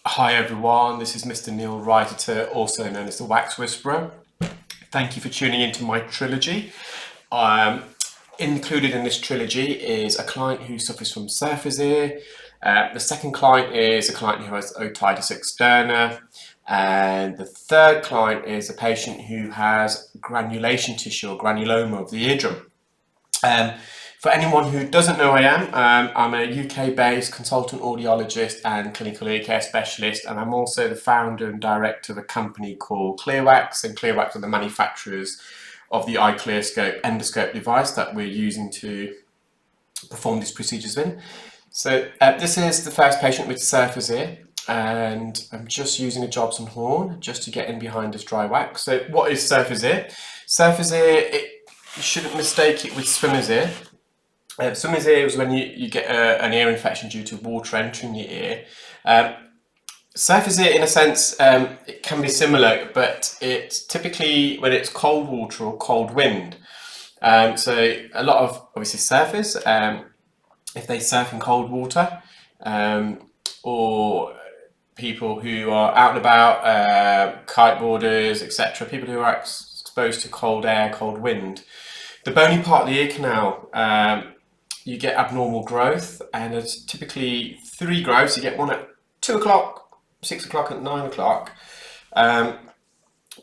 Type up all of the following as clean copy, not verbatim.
Hi everyone, this is Mr. Neil Writer, also known as the Wax Whisperer. Thank you for tuning into my trilogy. Um, Included in this trilogy is a client who suffers from surface ear. The second client is a client who has otitis externa. And the third client is a patient who has granulation tissue or granuloma of the eardrum. Um, for anyone who doesn't know who I am, I'm a UK-based consultant audiologist and clinical ear care specialist, and I'm also the founder and director of a company called Clearwax, and Clearwax are the manufacturers of the iClearScope endoscope device that we're using to perform these procedures in. So this is the first patient with surface ear, and I'm just using a Jobson horn just to get in behind this dry wax. So what is surface ear? Surface ear, you shouldn't mistake it with swimmer's ear. Swimmer's ear is when you get an ear infection due to water entering your ear. Surface ear, in a sense, it can be similar, but it's typically when it's cold water or cold wind. So a lot of, obviously, surfers, if they surf in cold water, or people who are out and about, kiteboarders, etc., people who are exposed to cold air, cold wind, the bony part of the ear canal, you get abnormal growth, and it's typically 3 growths. You get one at 2 o'clock, 6 o'clock, and 9 o'clock.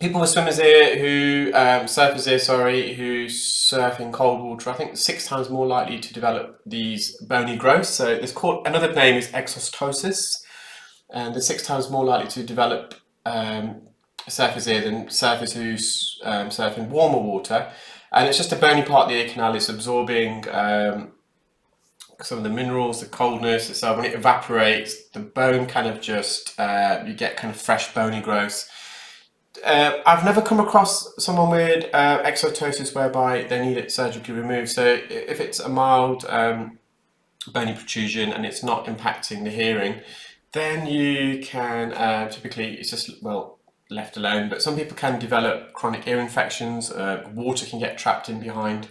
People with swimmer's ear who, surfer's ear, sorry, who surf in cold water, I think 6 times more likely to develop these bony growths. So it's called, another name is exostosis, and they're 6 times more likely to develop surfer's ear than surfers who surf in warmer water. And it's just a bony part of the ear canal. It's absorbing some of the minerals, the coldness. So when it evaporates, the bone kind of just, you get kind of fresh bony growth. I've never come across someone with exostosis whereby they need it surgically removed. So if it's a mild bony protrusion and it's not impacting the hearing, then you can, typically it's just, well, left alone. But some people can develop chronic ear infections. Water can get trapped in behind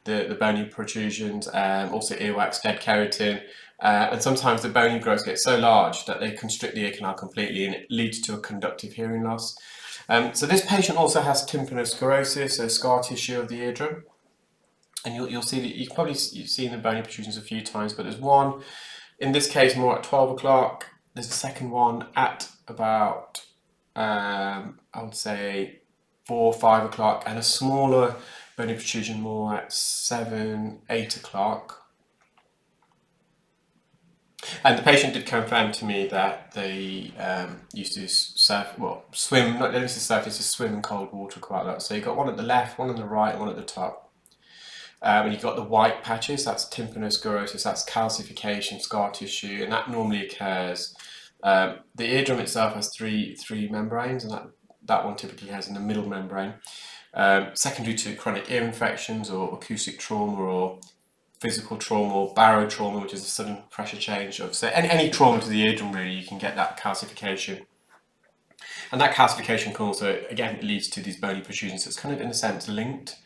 the bony protrusions, also earwax, dead keratin, and sometimes the bony growths get so large that they constrict the ear canal completely, and it leads to a conductive hearing loss. So this patient also has tympanosclerosis, so scar tissue of the eardrum, and you'll see that you've seen the bony protrusions a few times, but there's one in this case more at 12 o'clock. There's a second one at about I would say 4 or 5 o'clock, and a smaller bony protrusion more at 7, 8 o'clock. And the patient did confirm to me that they used to swim, not used to surf, used to swim in cold water quite a lot. So you've got one at the left, one on the right, one at the top. And you've got the white patches, that's tympanosclerosis, that's calcification, scar tissue, and that normally occurs. The eardrum itself has three membranes, and that one typically has in the middle membrane. Secondary to chronic ear infections or acoustic trauma or physical trauma or barotrauma, which is a sudden pressure change of, so any trauma to the eardrum, really, you can get that calcification. And that calcification can also, again, leads to these bony protrusions. So it's kind of, in a sense, linked.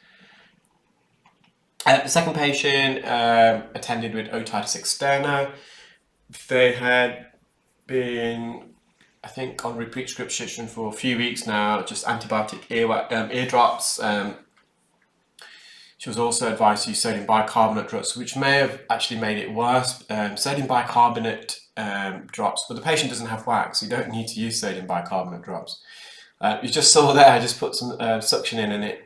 The second patient attended with otitis externa. They had been, I think, on repeat prescription for a few weeks now, just antibiotic ear drops. She was also advised to use sodium bicarbonate drops, which may have actually made it worse. Sodium bicarbonate drops, but the patient doesn't have wax, so you don't need to use sodium bicarbonate drops. You just saw there, I just put some suction in, and a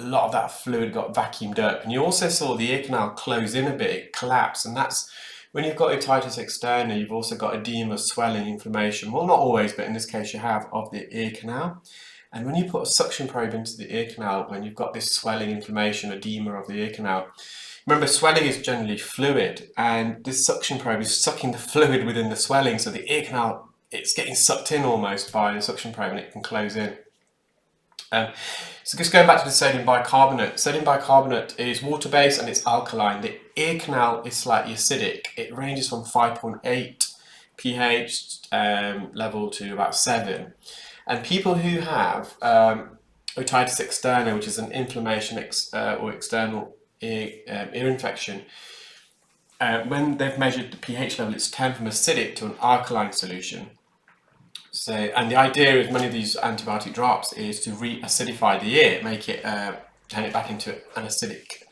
lot of that fluid got vacuumed up. And you also saw the ear canal close in a bit, it collapsed, and that's when you've got otitis externa. You've also got edema, swelling, inflammation. Well, not always, but in this case you have, of the ear canal. And when you put a suction probe into the ear canal, when you've got this swelling, inflammation, edema of the ear canal, remember, swelling is generally fluid, and this suction probe is sucking the fluid within the swelling, so the ear canal, it's getting sucked in almost by the suction probe, and it can close in. So just going back to the sodium bicarbonate. Sodium bicarbonate is water-based and it's alkaline. The ear canal is slightly acidic. It ranges from 5.8 pH level to about 7. And people who have otitis externa, which is an inflammation or external ear infection, when they've measured the pH level, it's turned from acidic to an alkaline solution. So, and the idea of many of these antibiotic drops is to re-acidify the ear, make it, turn it back into an acidic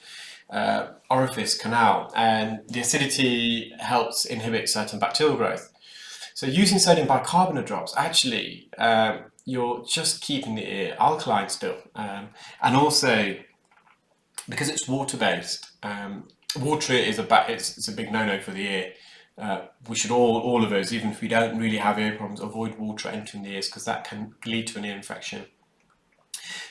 orifice canal, and the acidity helps inhibit certain bacterial growth. So using sodium bicarbonate drops, actually, you're just keeping the ear alkaline still, and also because it's water-based. Water is it's a big no-no for the ear. We should all of us, even if we don't really have ear problems, avoid water entering the ears because that can lead to an ear infection.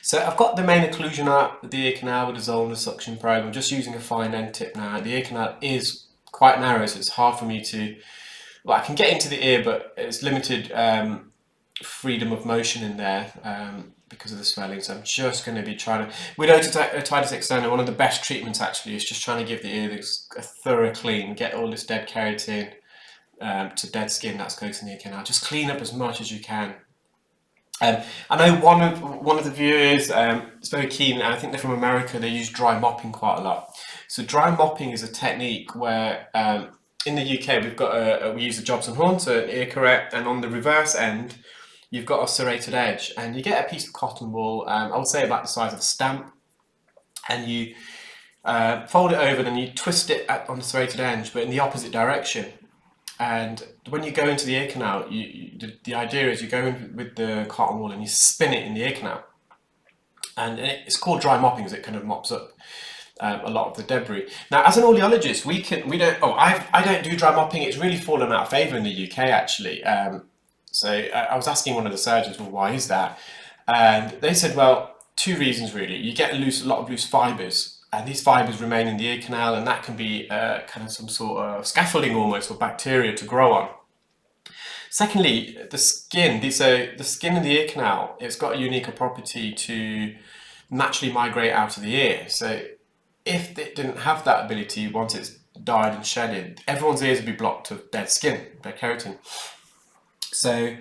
So I've got the main occlusion out of the ear canal with a Zollner suction probe. I'm just using a fine end tip now. The ear canal is quite narrow, so it's hard for me to, well, I can get into the ear, but it's limited freedom of motion in there because of the swelling. So I'm just going to be trying to, with otitis externa, one of the best treatments actually is just trying to give the ear a thorough clean, get all this dead keratin to dead skin that's coating the ear canal. Just clean up as much as you can. I know one of the viewers is very keen, and I think they're from America. They use dry mopping quite a lot. So dry mopping is a technique where in the UK we've got we use a Jobson horn, so an ear correct, and on the reverse end you've got a serrated edge, and you get a piece of cotton wool, I would say about the size of a stamp, and you fold it over, and you twist it on the serrated edge, but in the opposite direction. And when you go into the ear canal, the idea is you go in with the cotton wool and you spin it in the ear canal. And it's called dry mopping because it kind of mops up a lot of the debris. Now, as an audiologist, I don't do dry mopping. It's really fallen out of favour in the UK, actually. So I was asking one of the surgeons, well, why is that? And they said, well, two reasons really. You get a lot of loose fibres. And these fibres remain in the ear canal, and that can be kind of some sort of scaffolding almost for bacteria to grow on. Secondly, the skin. So the skin in the ear canal, it's got a unique property to naturally migrate out of the ear. So if it didn't have that ability, once it's died and shedded, everyone's ears would be blocked of dead skin, dead keratin. So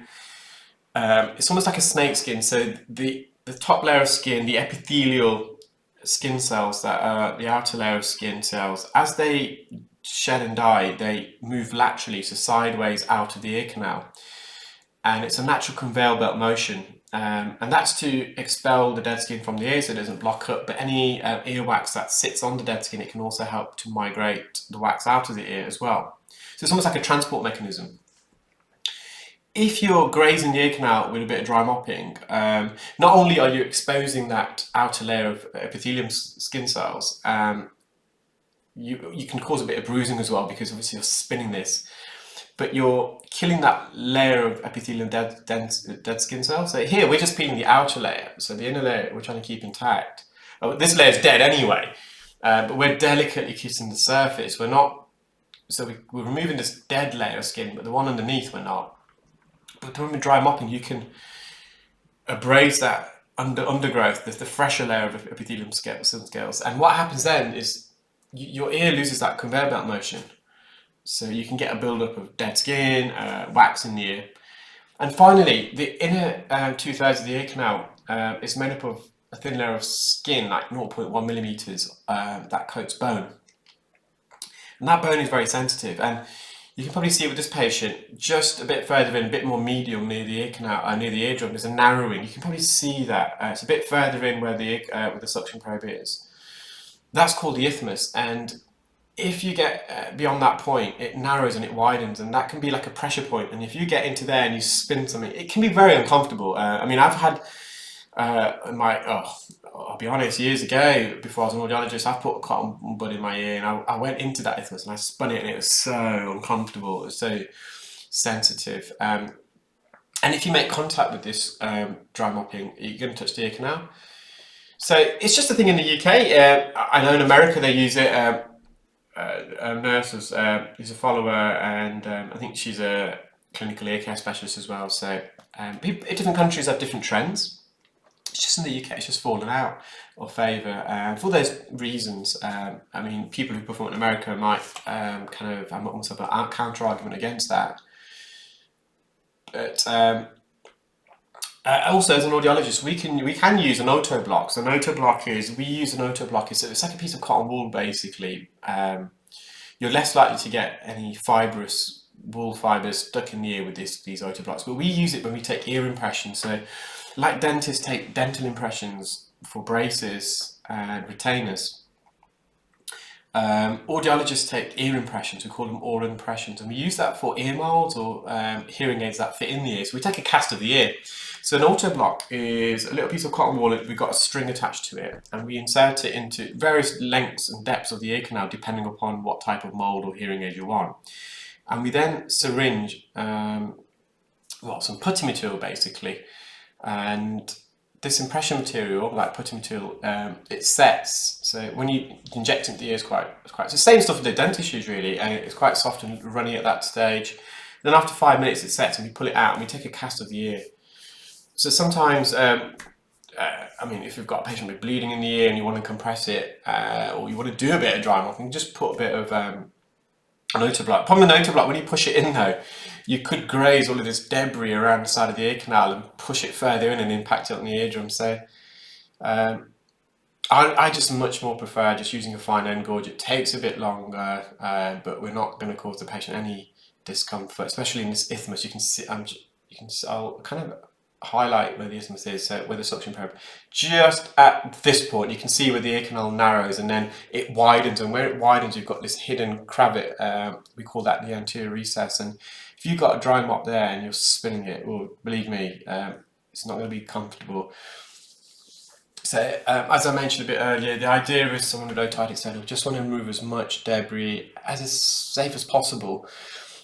it's almost like a snake skin. So the top layer of skin, the epithelial skin cells that are the outer layer of skin cells, as they shed and die, they move laterally, so sideways out of the ear canal, and it's a natural conveyor belt motion, and that's to expel the dead skin from the ear so it doesn't block up. But any earwax that sits on the dead skin, it can also help to migrate the wax out of the ear as well. So it's almost like a transport mechanism. If you're grazing the ear canal with a bit of dry mopping, not only are you exposing that outer layer of epithelium skin cells, you can cause a bit of bruising as well because obviously you're spinning this, but you're killing that layer of epithelium dead skin cells. So here we're just peeling the outer layer, so the inner layer we're trying to keep intact. Oh, this layer is dead anyway, but we're delicately kissing the surface. We're not, so we're removing this dead layer of skin, but the one underneath we're not. But when we're dry mopping, you can abrade that undergrowth, the fresher layer of epithelium scales. And what happens then is your ear loses that conveyor belt motion. So you can get a buildup of dead skin, wax in the ear. And finally, the inner 2/3 of the ear canal is made up of a thin layer of skin, like 0.1 millimeters, that coats bone. And that bone is very sensitive. And you can probably see it with this patient, just a bit further in, a bit more medial near the ear canal, near the eardrum, there's a narrowing. You can probably see that. It's a bit further in where the suction probe is. That's called the isthmus, and if you get beyond that point, it narrows and it widens, and that can be like a pressure point. And if you get into there and you spin something, it can be very uncomfortable. I mean, I've had I'll be honest, years ago, before I was an audiologist, I put a cotton bud in my ear, and I went into that isthmus and I spun it, and it was so uncomfortable, it was so sensitive. And if you make contact with this dry mopping, you're going to touch the ear canal. So it's just a thing in the UK. I know in America they use it. A nurse is a follower, and I think she's a clinical ear care specialist as well. So people in different countries have different trends. It's just in the UK, it's just fallen out of favour for those reasons. I mean, people who perform in America might kind of have almost a counter argument against that. But also, as an audiologist, we can use an otoblock. So we use an otoblock. So it's like a piece of cotton wool, basically. you're less likely to get any fibrous wool fibres stuck in the ear with these otoblocks. But we use it when we take ear impressions. So like dentists take dental impressions for braces and retainers, audiologists take ear impressions. We call them oral impressions, and we use that for ear molds or hearing aids that fit in the ear. So we take a cast of the ear. So an autoblock is a little piece of cotton wool. We've got a string attached to it, and we insert it into various lengths and depths of the ear canal depending upon what type of mold or hearing aid you want. And we then syringe some putty material basically, and this impression material, like putty material, it sets. So when you inject it into the ear, it's the same stuff as the dentist shoes really, and it's quite soft and runny at that stage. Then after 5 minutes it sets, and we pull it out and we take a cast of the ear. So sometimes, if you've got a patient with bleeding in the ear and you want to compress it, or you want to do a bit of dry mopping, just put a bit of an otoblock. Problem with an otoblock, when you push it in though, you could graze all of this debris around the side of the ear canal and push it further in and impact it on the eardrum. So I just much more prefer just using a fine end gauge. It takes a bit longer, but we're not going to cause the patient any discomfort, especially in this isthmus. You can see, I'll kind of highlight where the isthmus is, so where the suction probe. Just at this point, you can see where the ear canal narrows, and then it widens. And where it widens, you've got this hidden cravat. We call that the anterior recess. And if you've got a dry mop there and you're spinning it, well, believe me, it's not going to be comfortable. So, as I mentioned a bit earlier, the idea is someone with otitis externa just want to remove as much debris as is safe as possible.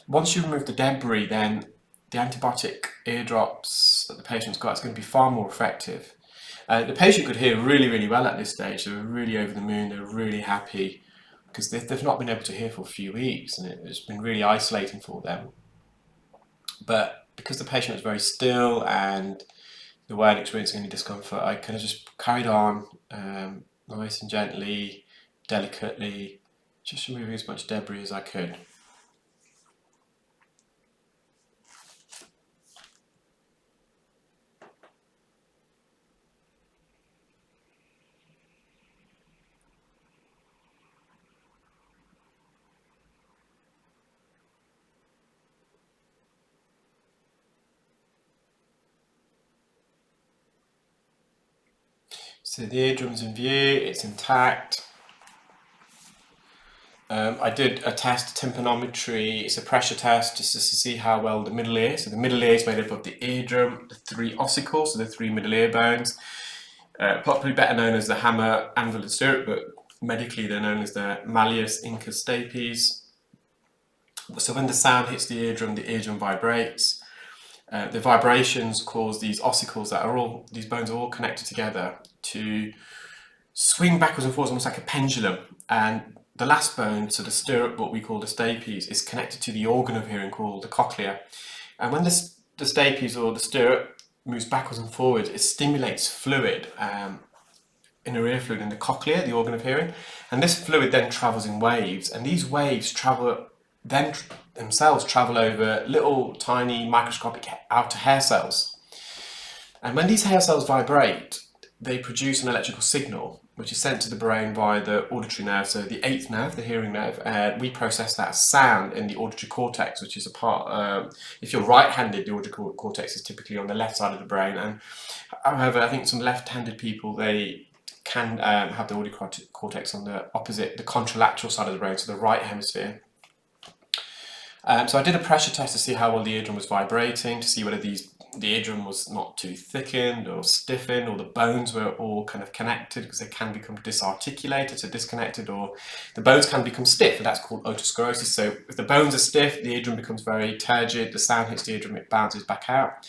Once you remove the debris, then the antibiotic ear drops that the patient's got is going to be far more effective. The patient could hear really, really well at this stage. They were really over the moon. They were really happy because they've not been able to hear for a few weeks, and it's been really isolating for them. But because the patient was very still and they weren't experiencing any discomfort, I kind of just carried on nice and gently, delicately, just removing as much debris as I could. So the eardrum's in view, it's intact. I did a test, tympanometry. It's a pressure test just to see how well the middle ear. So the middle ear is made up of the eardrum, the 3 ossicles, so the 3 middle ear bones, popularly better known as the hammer, anvil, and stirrup, but medically they're known as the malleus, incus, stapes. So when the sound hits the eardrum vibrates. The vibrations cause these ossicles these bones are all connected together to swing backwards and forwards almost like a pendulum. And the last bone, so the stirrup, what we call the stapes, is connected to the organ of hearing called the cochlea. And when the stapes or the stirrup moves backwards and forwards, it stimulates fluid, inner ear fluid in the cochlea, the organ of hearing. And this fluid then travels in waves, and these waves themselves travel over little tiny microscopic outer hair cells. And when these hair cells vibrate, they produce an electrical signal which is sent to the brain via the auditory nerve. So the 8th nerve, the hearing nerve, we process that as sound in the auditory cortex, which is a part, if you're right-handed, the auditory cortex is typically on the left side of the brain. And however, I think some left-handed people, they can have the auditory cortex on the opposite, the contralateral side of the brain, so the right hemisphere. So I did a pressure test to see how well the eardrum was vibrating, to see whether the eardrum was not too thickened or stiffened, or the bones were all kind of connected, because they can become disarticulated, so disconnected, or the bones can become stiff, and that's called otosclerosis. So if the bones are stiff, the eardrum becomes very turgid, the sound hits the eardrum, it bounces back out.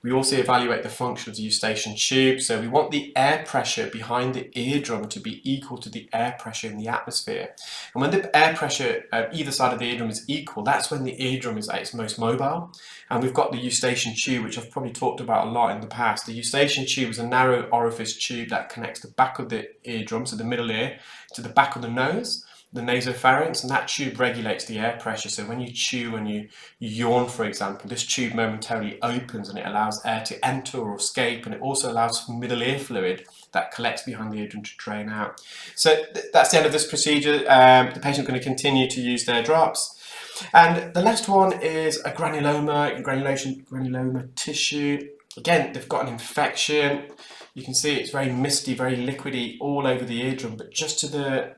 We also evaluate the function of the eustachian tube. So we want the air pressure behind the eardrum to be equal to the air pressure in the atmosphere. And when the air pressure either side of the eardrum is equal, that's when the eardrum is at its most mobile. And we've got the eustachian tube, which I've probably talked about a lot in the past. The eustachian tube is a narrow orifice tube that connects the back of the eardrum, so the middle ear, to the back of the nose. the nasopharynx, and that tube regulates the air pressure. So when you chew, when you yawn, for example, this tube momentarily opens and it allows air to enter or escape, and it also allows middle ear fluid that collects behind the eardrum to drain out. So that's the end of this procedure. The patient's going to continue to use their drops. And the last one is a granuloma tissue. Again, they've got an infection. You can see it's very misty, very liquidy all over the eardrum, but just to the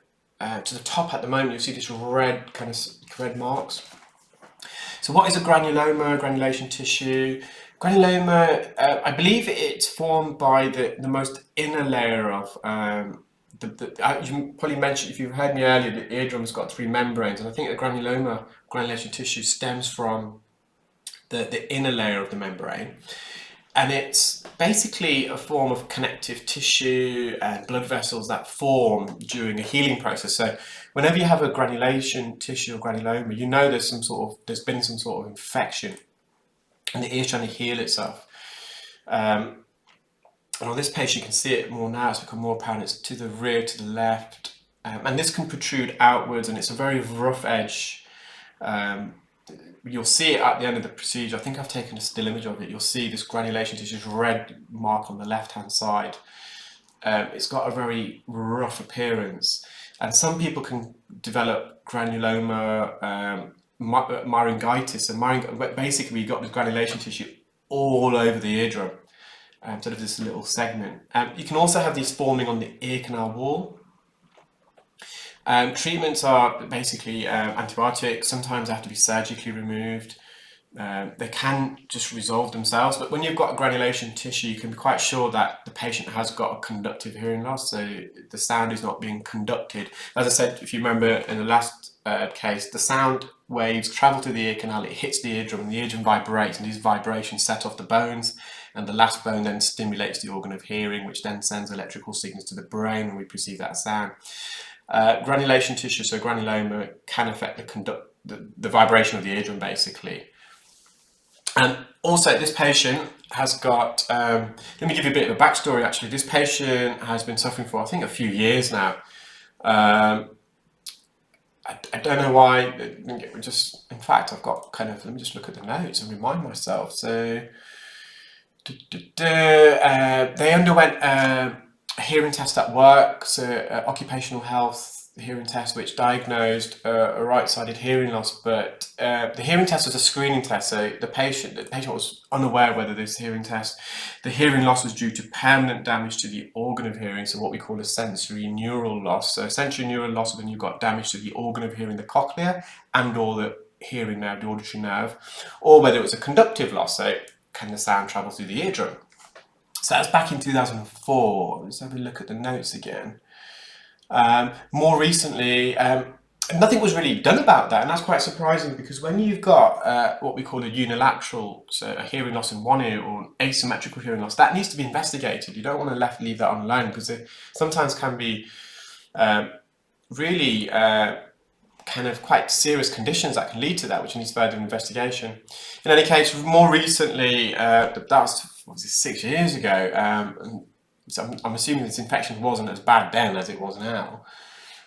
top at the moment, you see this red red marks. So what is a granuloma, granulation tissue? Granuloma, I believe it's formed by the most inner layer of you probably mentioned, if you've heard me earlier, the eardrum's got 3 membranes, and I think the granuloma, granulation tissue, stems from the inner layer of the membrane. And it's basically a form of connective tissue and blood vessels that form during a healing process. So whenever you have a granulation tissue or granuloma, you know there's been some sort of infection and the ear's trying to heal itself. And on this patient, you can see it more now, it's become more apparent. It's to the rear, to the left, and this can protrude outwards, and it's a very rough edge. You'll see it at the end of the procedure. I think I've taken a still image of it. You'll see this granulation tissue's red mark on the left-hand side. It's got a very rough appearance, and some people can develop granuloma myringitis. And basically, you've got this granulation tissue all over the eardrum, sort of this little segment. You can also have these forming on the ear canal wall. Treatments are basically antibiotics. Sometimes they have to be surgically removed. They can just resolve themselves, but when you've got a granulation tissue, you can be quite sure that the patient has got a conductive hearing loss, so the sound is not being conducted. As I said, if you remember in the last case, the sound waves travel to the ear canal, it hits the eardrum, and the eardrum vibrates, and these vibrations set off the bones, and the last bone then stimulates the organ of hearing, which then sends electrical signals to the brain, and we perceive that sound. Granulation tissue, so granuloma, can affect the vibration of the eardrum, basically. And also, this patient has got, let me give you a bit of a backstory actually. This patient has been suffering for, I think, a few years now. I don't know why, in fact, I've got let me just look at the notes and remind myself. So, they underwent a hearing test at work, so occupational health hearing test, which diagnosed a right-sided hearing loss, but the hearing test was a screening test, so the patient was unaware whether this hearing loss was due to permanent damage to the organ of hearing, so what we call a sensory neural loss. So sensory neural loss is when you've got damage to the organ of hearing, the cochlea, and or the hearing nerve, the auditory nerve, or whether it was a conductive loss, so can the sound travel through the eardrum. So that's back in 2004. Let's have a look at the notes again. More recently, nothing was really done about that, and that's quite surprising, because when you've got what we call a unilateral, so a hearing loss in one ear, or asymmetrical hearing loss, that needs to be investigated. You don't want to leave that on alone, because it sometimes can be really quite serious conditions that can lead to that, which needs further investigation. In any case, more recently, that was 6 years ago, and so I'm assuming this infection wasn't as bad then as it was now.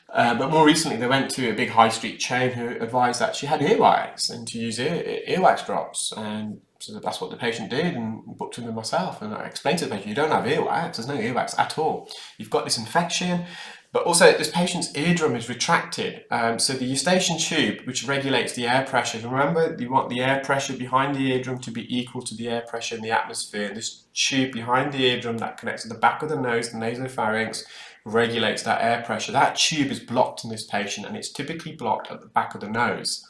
But more recently, they went to a big high street chain who advised that she had earwax and to use earwax drops. And so that's what the patient did, and booked them myself. And I explained to the patient, you don't have earwax, there's no earwax at all. You've got this infection, but also this patient's eardrum is retracted. So the eustachian tube, which regulates the air pressure, remember, you want the air pressure behind the eardrum to be equal to the air pressure in the atmosphere. This tube behind the eardrum that connects to the back of the nose, the nasopharynx, regulates that air pressure. That tube is blocked in this patient, and it's typically blocked at the back of the nose.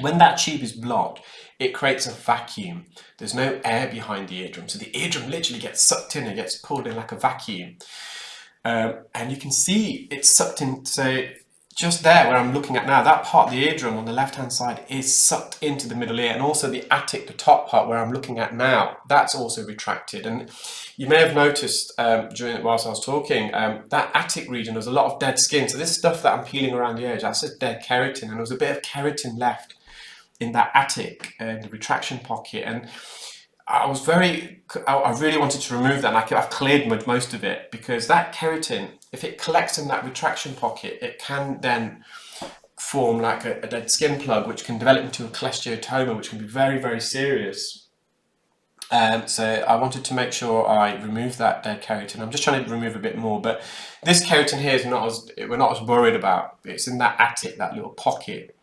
When that tube is blocked, it creates a vacuum. There's no air behind the eardrum, so the eardrum literally gets sucked in, it gets pulled in like a vacuum. And you can see it's sucked in, so just there where I'm looking at now, that part of the eardrum on the left hand side is sucked into the middle ear, and also the attic, the top part where I'm looking at now, that's also retracted. And you may have noticed whilst I was talking, that attic region, there's a lot of dead skin. So this stuff that I'm peeling around the edge, that's just dead keratin, and there was a bit of keratin left in that attic, the retraction pocket. And I really wanted to remove that, and I've cleared most of it, because that keratin if it collects in that retraction pocket, it can then form like a dead skin plug, which can develop into a cholesteatoma, which can be very, very serious. So I wanted to make sure I remove that dead keratin. I'm just trying to remove a bit more, but this keratin here is we're not as worried about. It's in that attic, that little pocket.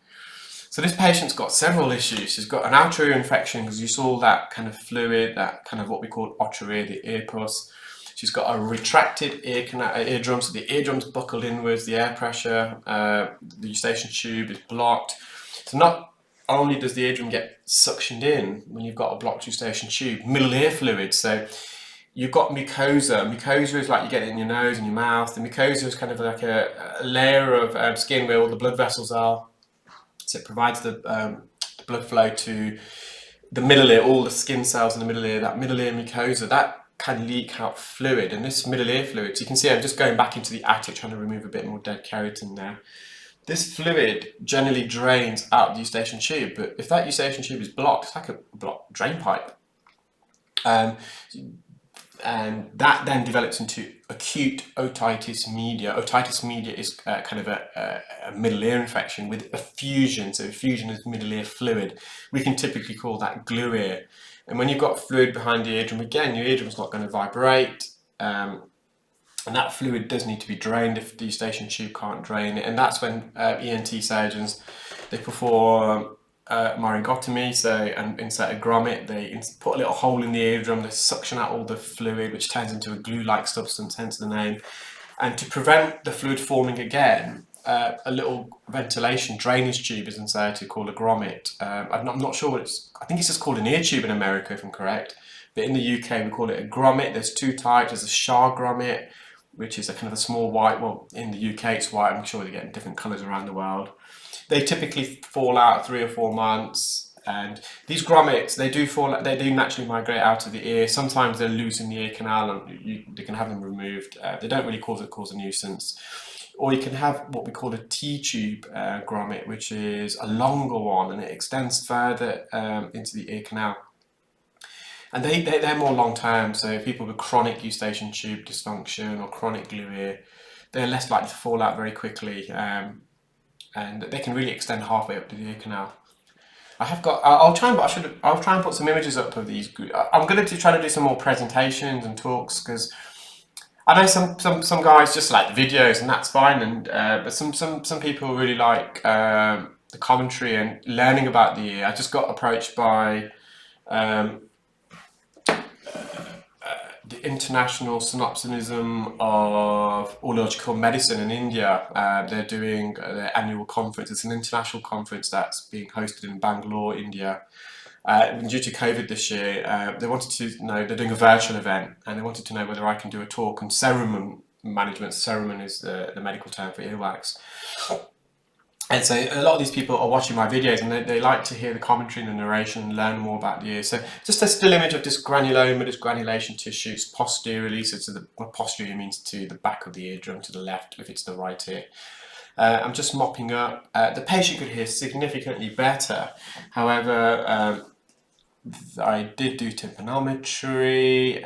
So this patient's got several issues. She's got an outer ear infection because you saw that kind of fluid, that kind of what we call outer ear, the ear pus. She's got a retracted eardrum, so the eardrum's buckled inwards, the air pressure, the eustachian tube is blocked. So not only does the eardrum get suctioned in when you've got a blocked eustachian tube, middle ear fluid. So you've got mucosa. Mucosa is like you get it in your nose and your mouth. The mucosa is kind of like a layer of skin where all the blood vessels are. So it provides the blood flow to the middle ear, all the skin cells in the middle ear, that middle ear mucosa, that can leak out fluid. And this middle ear fluid, so you can see I'm just going back into the attic trying to remove a bit more dead keratin there. This fluid generally drains out the eustachian tube, but if that eustachian tube is blocked, it's like a blocked drain pipe. And that then develops into acute otitis media. Otitis media is kind of a middle ear infection with effusion. So effusion is middle ear fluid. We can typically call that glue ear. And when you've got fluid behind the eardrum, again, your eardrum's not going to vibrate. And that fluid does need to be drained if the eustachian tube can't drain it. And that's when ENT surgeons, they perform myringotomy, and insert a grommet. They put a little hole in the eardrum, they suction out all the fluid, which turns into a glue-like substance, hence the name. And to prevent the fluid forming again, a little ventilation drainage tube is inserted called a grommet. I'm not sure what I think it's just called an ear tube in America, if I'm correct. But in the UK, we call it a grommet. There's two types. There's a Shah grommet, which is a kind of a small white, well, in the UK it's white, I'm sure they get in different colours around the world. They typically fall out 3 or 4 months, and these grommets, they do naturally migrate out of the ear. Sometimes they're loose in the ear canal and they can have them removed. They don't really cause a nuisance. Or you can have what we call a T-tube grommet, which is a longer one and it extends further into the ear canal. And they're more long-term, so people with chronic eustachian tube dysfunction or chronic glue ear, they're less likely to fall out very quickly, and they can really extend halfway up to the ear canal. I'll try and put some images up of these. I'm going to try to do some more presentations and talks, because I know some guys just like the videos, and that's fine, and but some people really like the commentary and learning about the ear. I just got approached by the International Synopsinism of Audiological Medicine in India. They're doing their annual conference. It's an international conference that's being hosted in Bangalore, India. Due to COVID this year, they wanted to know, they're doing a virtual event, and they wanted to know whether I can do a talk on cerumen management. Cerumen is the medical term for earwax. And so a lot of these people are watching my videos, and they like to hear the commentary and the narration and learn more about the ear. So just a still image of this granuloma, this granulation tissue. It's posteriorly, so posterior means to the back of the eardrum, to the left if it's the right ear. I'm just mopping up. The patient could hear significantly better. However, I did do tympanometry,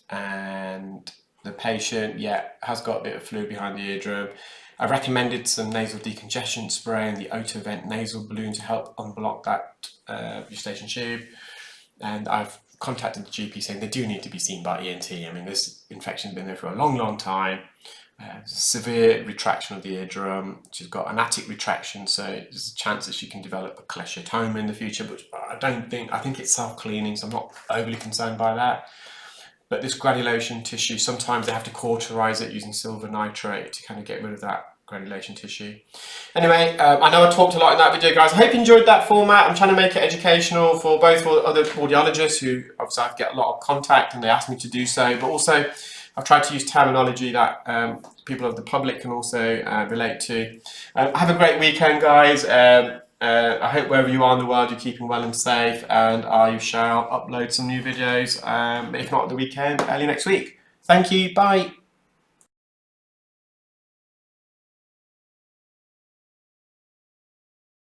and the patient, has got a bit of fluid behind the eardrum. I recommended some nasal decongestion spray and the Otovent nasal balloon to help unblock that eustachian tube. And I've contacted the GP saying they do need to be seen by ENT. I mean, this infection's been there for a long, long time. Severe retraction of the eardrum. She's got an attic retraction, so there's a chance that she can develop a cholesteatoma in the future, but I think it's self-cleaning, so I'm not overly concerned by that. But this granulation tissue, sometimes they have to cauterize it using silver nitrate to kind of get rid of that granulation tissue. Anyway, I know I talked a lot in that video, guys. I hope you enjoyed that format. I'm trying to make it educational for both other audiologists who obviously I get a lot of contact and they ask me to do so, but also I've tried to use terminology that people of the public can also relate to. Have a great weekend, guys. I hope wherever you are in the world you're keeping well and safe, and I shall upload some new videos, if not at the weekend, early next week. Thank you, bye.